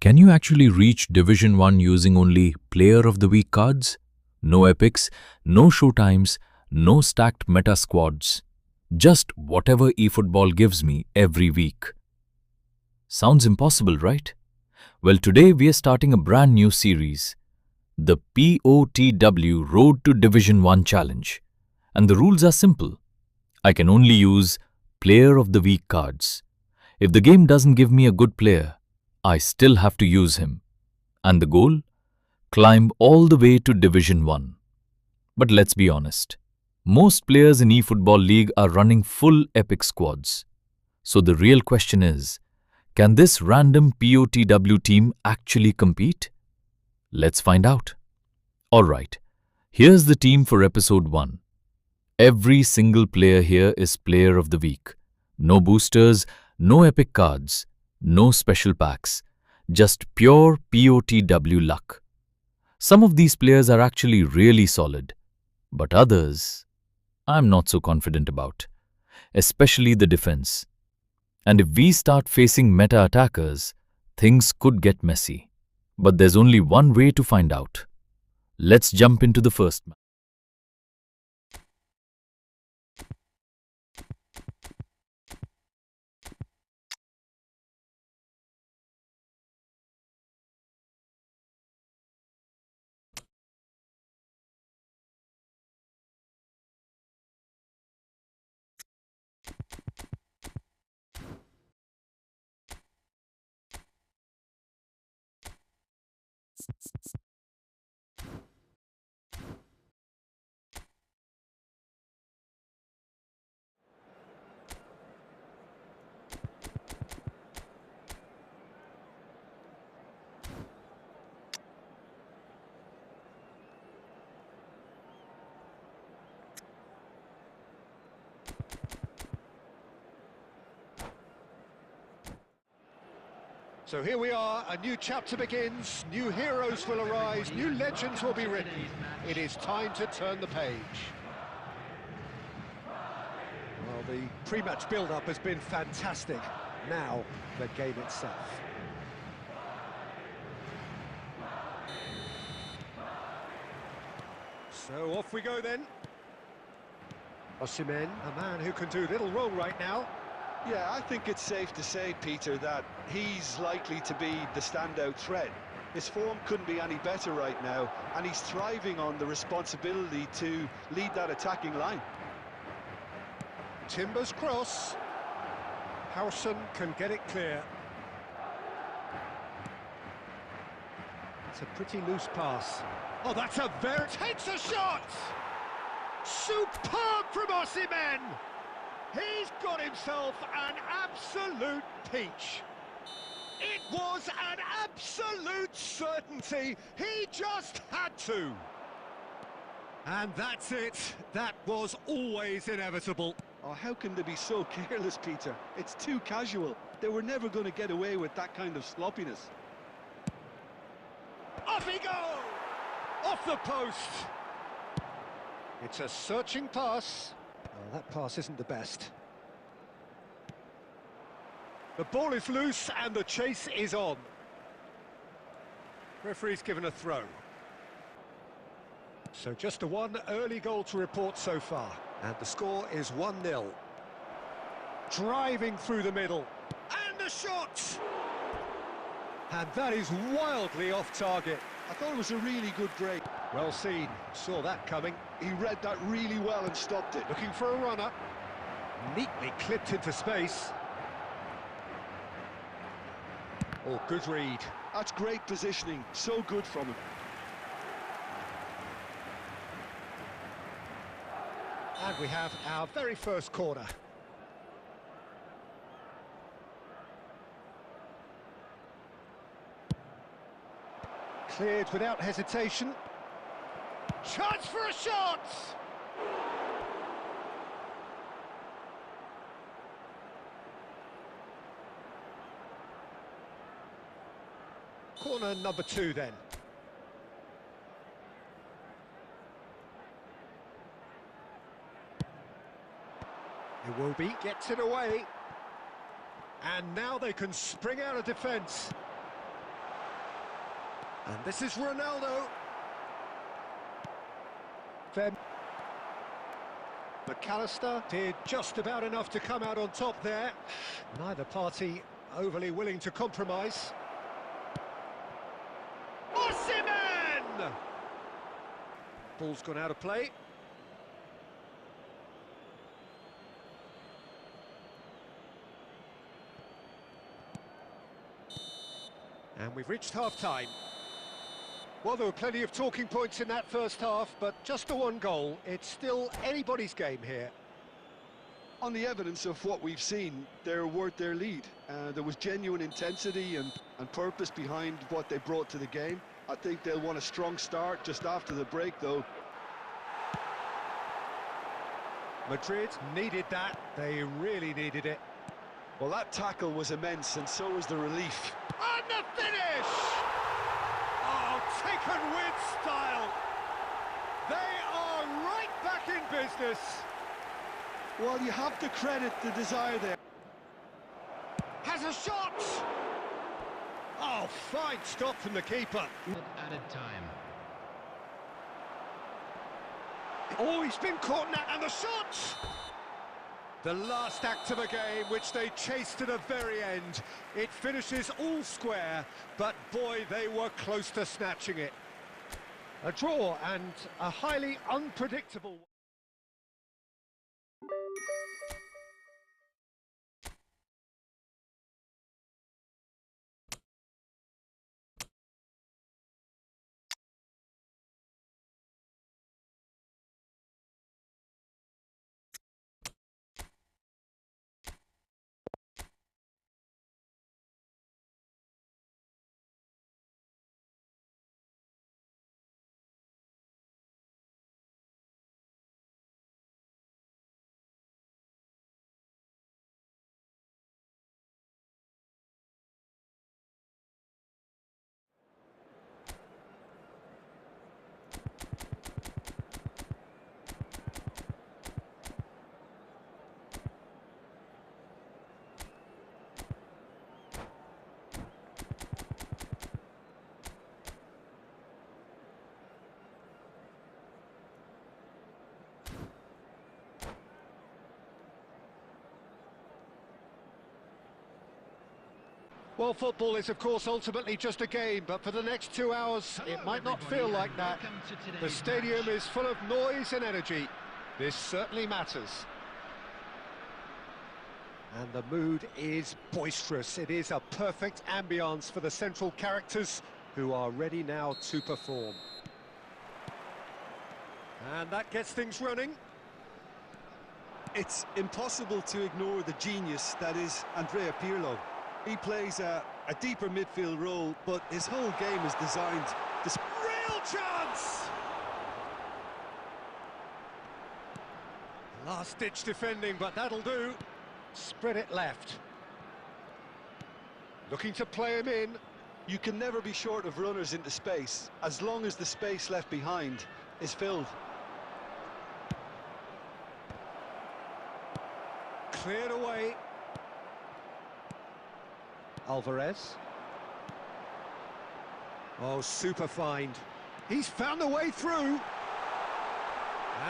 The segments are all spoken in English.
Can you actually reach Division 1 using only Player of the Week cards? No epics, no showtimes, no stacked meta squads. Just whatever eFootball gives me every week. Sounds impossible, right? Well, today we are starting a brand new series, the POTW Road to Division 1 Challenge. And the rules are simple. I can only use Player of the Week cards. If the game doesn't give me a good player, I still have to use him. And the goal? Climb all the way to Division 1. But let's be honest. Most players in eFootball League are running full epic squads. So the real question is, can this random POTW team actually compete? Let's find out. Alright, here's the team for episode 1. Every single player here is Player of the Week. No boosters, no epic cards, no special packs. Just pure POTW luck. Some of these players are actually really solid, but others I'm not so confident about, especially the defense. And if we start facing meta attackers, things could get messy. But there's only one way to find out. Let's jump into the first match. So here we are, a new chapter begins, new heroes will arise, new legends will be written. It is time to turn the page. Well, the pre-match build-up has been fantastic. Now, the game itself. So off we go then. Osimhen, a man who can do little wrong right now. Yeah, I think it's safe to say, Peter, that he's likely to be the standout threat. His form couldn't be any better right now, and he's thriving on the responsibility to lead that attacking line. Timber's cross. Howson can get it clear. It's a pretty loose pass. Oh, that's a very... Takes a shot! Superb from Osimhen! He's got himself an absolute peach. It was an absolute certainty. He just had to. And that's it. That was always inevitable. Oh, how can they be so careless, Peter? It's too casual. They were never going to get away with that kind of sloppiness. Off he goes! Off the post. It's a searching pass. Oh, that pass isn't the best. The ball is loose and the chase is on. Referee's given a throw. So just one early goal to report so far. And the score is 1-0. Driving through the middle. And the shot! And that is wildly off target. I thought it was a really good break. Well seen, saw that coming. He read that really well and stopped it. Looking for a runner. Neatly clipped into space. Oh, good read. That's great positioning, so good from him. And we have our very first corner. Cleared without hesitation. Chance for a shot! Corner number 2 then. Iwobi gets it away. And now they can spring out of defence. And this is Ronaldo. McAllister did just about enough to come out on top there. Neither party overly willing to compromise. Osimhen! Ball's gone out of play. And we've reached half-time. Well, there were plenty of talking points in that first half, but just the one goal. It's still anybody's game here. On the evidence of what we've seen, they're worth their lead. There was genuine intensity and purpose behind what they brought to the game. I think they'll want a strong start just after the break, though. Madrid needed that. They really needed it. Well, that tackle was immense, and so was the relief. And the finish! Oh, taken with style. They are right back in business. Well, you have to credit the desire there. Has a shot! Oh, fine stop from the keeper. Added time. Oh, he's been caught now, and the shot! The last act of a game, which they chased to the very end. It finishes all square, but boy, they were close to snatching it. A draw and a highly unpredictable one. Well, football is, of course, ultimately just a game, but for the next 2 hours, it might not feel like that. The stadium is full of noise and energy. This certainly matters. And the mood is boisterous. It is a perfect ambience for the central characters who are ready now to perform. And that gets things running. It's impossible to ignore the genius that is Andrea Pirlo. He plays a deeper midfield role, but his whole game is designed to... Real chance! Last-ditch defending, but that'll do. Spread it left. Looking to play him in. You can never be short of runners into space, as long as the space left behind is filled. Cleared away. Alvarez. Oh, super find. He's found a way through.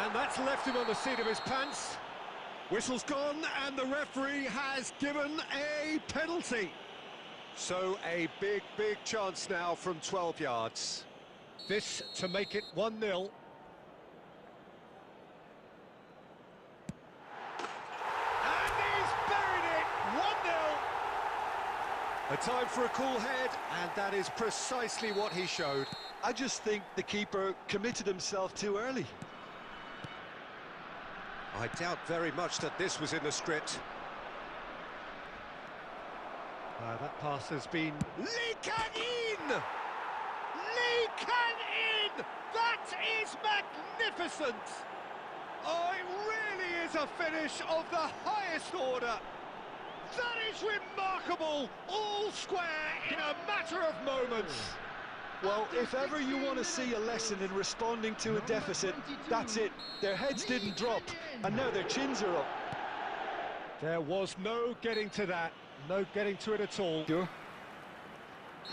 And that's left him on the seat of his pants. Whistle's gone, and the referee has given a penalty. So a big, big chance now from 12 yards. This to make it 1-0. And he's buried it! 1-0. A time for a cool head, and that is precisely what he showed. I just think the keeper committed himself too early. I doubt very much that this was in the script. That pass has been... Lee can in! Lee can in! That is magnificent! Oh, it really is a finish of the highest order. That is remarkable! All square in a matter of moments. Well, if ever you want to see a lesson in responding to a deficit, that's it. Their heads didn't drop, and now their chins are up. There was no getting to that. No getting to it at all. Sure.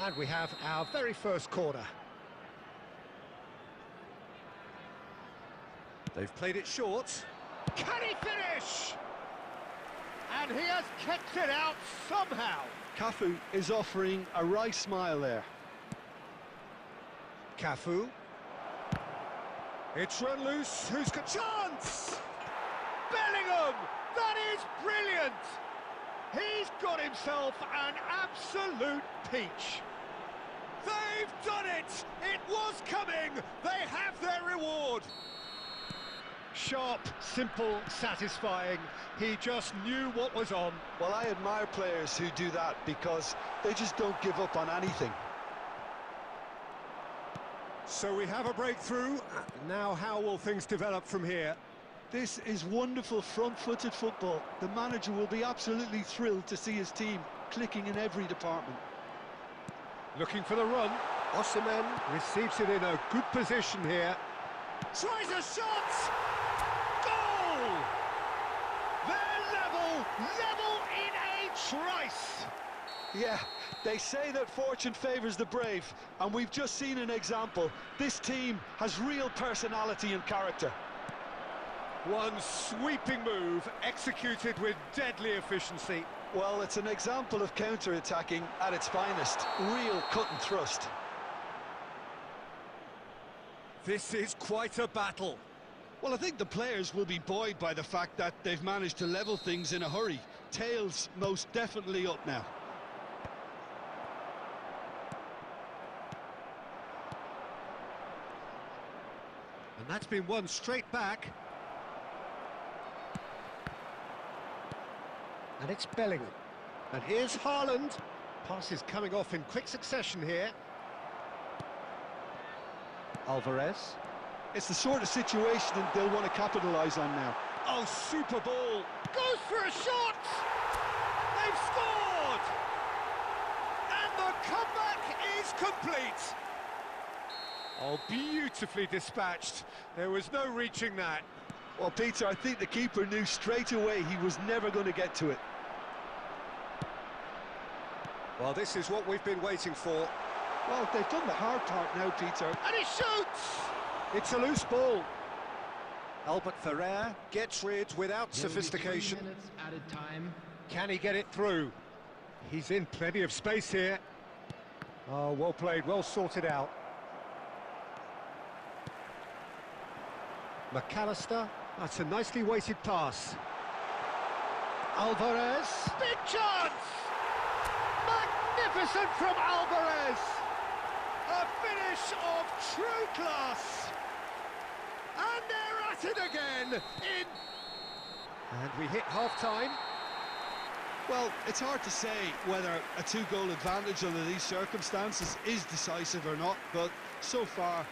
And we have our very first corner. They've played it short. Can he finish? And he has kept it out somehow. Cafu is offering a right smile there. Cafu. It's run loose. Who's got chance? Bellingham! That is brilliant! He's got himself an absolute peach. They've done it! It was coming! They have their reward! Sharp, simple, satisfying. He just knew what was on. Well, I admire players who do that because they just don't give up on anything. So we have a breakthrough. Now how will things develop from here? This is wonderful front-footed football. The manager will be absolutely thrilled to see his team clicking in every department. Looking for the run. Osimhen receives it in a good position here. Tries a shot! Goal! They're level in a trice! Yeah, they say that fortune favours the brave, and we've just seen an example. This team has real personality and character. One sweeping move, executed with deadly efficiency. Well, it's an example of counter-attacking at its finest. Real cut and thrust. This is quite a battle. Well, I think the players will be buoyed by the fact that they've managed to level things in a hurry. Tails most definitely up now. And that's been won straight back. And it's Bellingham. And here's Haaland. Passes coming off in quick succession here. Alvarez. It's the sort of situation that they'll want to capitalise on now. Oh, super ball. Goes for a shot! They've scored! And the comeback is complete. Oh, beautifully dispatched. There was no reaching that. Well, Peter, I think the keeper knew straight away he was never going to get to it. Well, this is what we've been waiting for. Well, they've done the hard part now, Peter. And he shoots! It's a loose ball. Albert Ferrer gets rid without sophistication. 3 minutes added time. Can he get it through? He's in plenty of space here. Oh, well played, well sorted out. McAllister. That's a nicely weighted pass. Alvarez. Big chance! Magnificent from Alvarez! A finish of true class! And they're at it again! And we hit half-time. Well, it's hard to say whether a two-goal advantage under these circumstances is decisive or not, but so far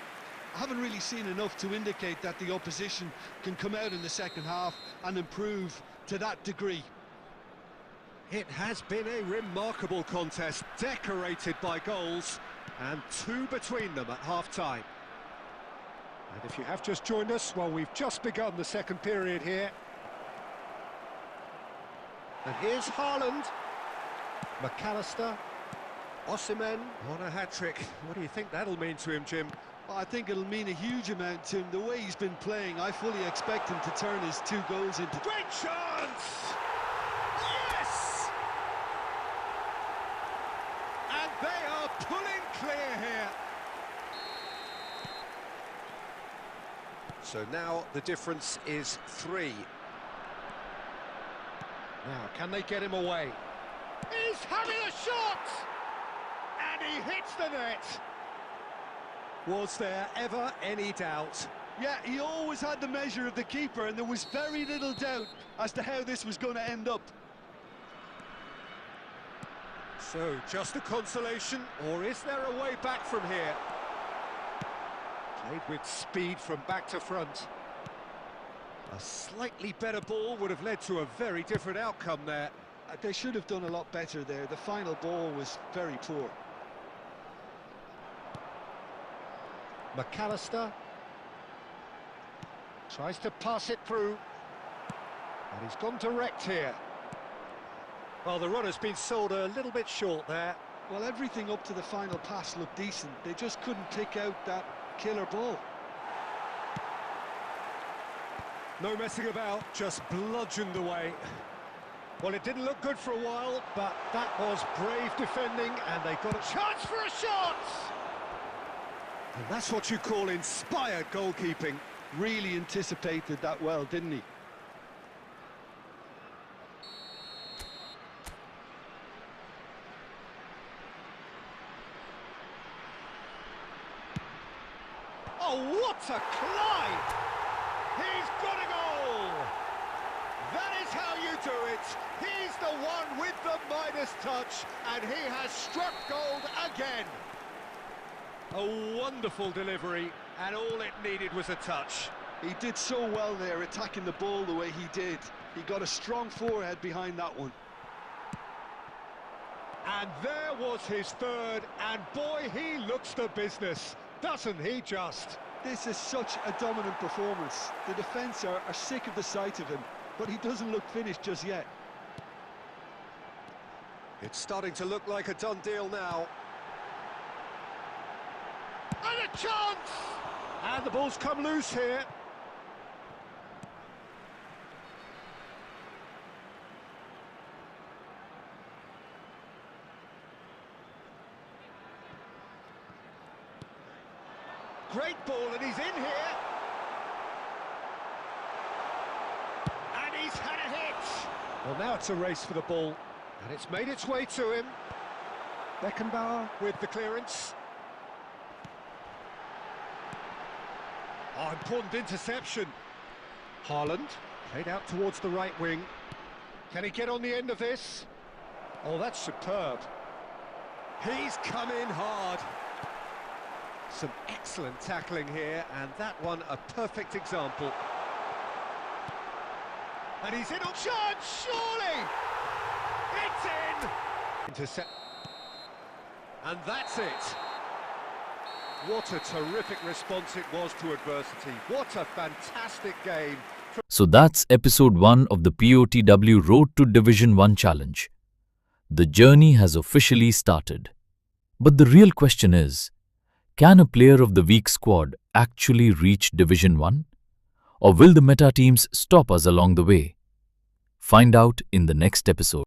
I haven't really seen enough to indicate that the opposition can come out in the second half and improve to that degree. It has been a remarkable contest, decorated by goals, and 2 between them at half-time. And if you have just joined us, well, we've just begun the second period here. And here's Haaland. McAllister. Osimhen on a hat-trick. What do you think that'll mean to him, Jim? Well, I think it'll mean a huge amount to him. The way he's been playing, I fully expect him to turn his 2 goals into... Great chance! Yes! And they are pulling clear here. So now the difference is 3. Now, can they get him away? He's having a shot! And he hits the net. Was there ever any doubt? Yeah, he always had the measure of the keeper, and there was very little doubt as to how this was going to end up. So, just a consolation, or is there a way back from here? Played with speed from back to front. A slightly better ball would have led to a very different outcome there. They should have done a lot better there. The final ball was very poor. McAllister tries to pass it through, and he's gone direct here. Well, the run has been sold a little bit short there. Well, everything up to the final pass looked decent. They just couldn't pick out that killer ball. No messing about, just bludgeoned away. Well, it didn't look good for a while, but that was brave defending, and they got a chance for a shot! And that's what you call inspired goalkeeping. Really anticipated that well, didn't he? Oh, what a climb! He's got a goal! That is how you do it. He's the one with the Midas touch, and he has struck gold again. A wonderful delivery, and all it needed was a touch. He did so well there, attacking the ball the way he did. He got a strong forehead behind that one. And there was his third, and boy, he looks the business, doesn't he just? This is such a dominant performance. The defence are sick of the sight of him, but he doesn't look finished just yet. It's starting to look like a done deal now. And a chance! And the ball's come loose here. Great ball, and he's in here. And he's had a hit. Well, now it's a race for the ball, and it's made its way to him. Beckenbauer with the clearance. Oh, important interception. Haaland, played out towards the right wing. Can he get on the end of this? Oh, that's superb. He's come in hard. Some excellent tackling here, and that one a perfect example. And he's in on chance, surely! It's in! Intercept. And that's it. What a terrific response it was to adversity. What a fantastic game. So that's episode 1 of the POTW Road to Division 1 challenge. The journey has officially started. But the real question is, can a Player of the Week squad actually reach Division 1? Or will the meta teams stop us along the way? Find out in the next episode.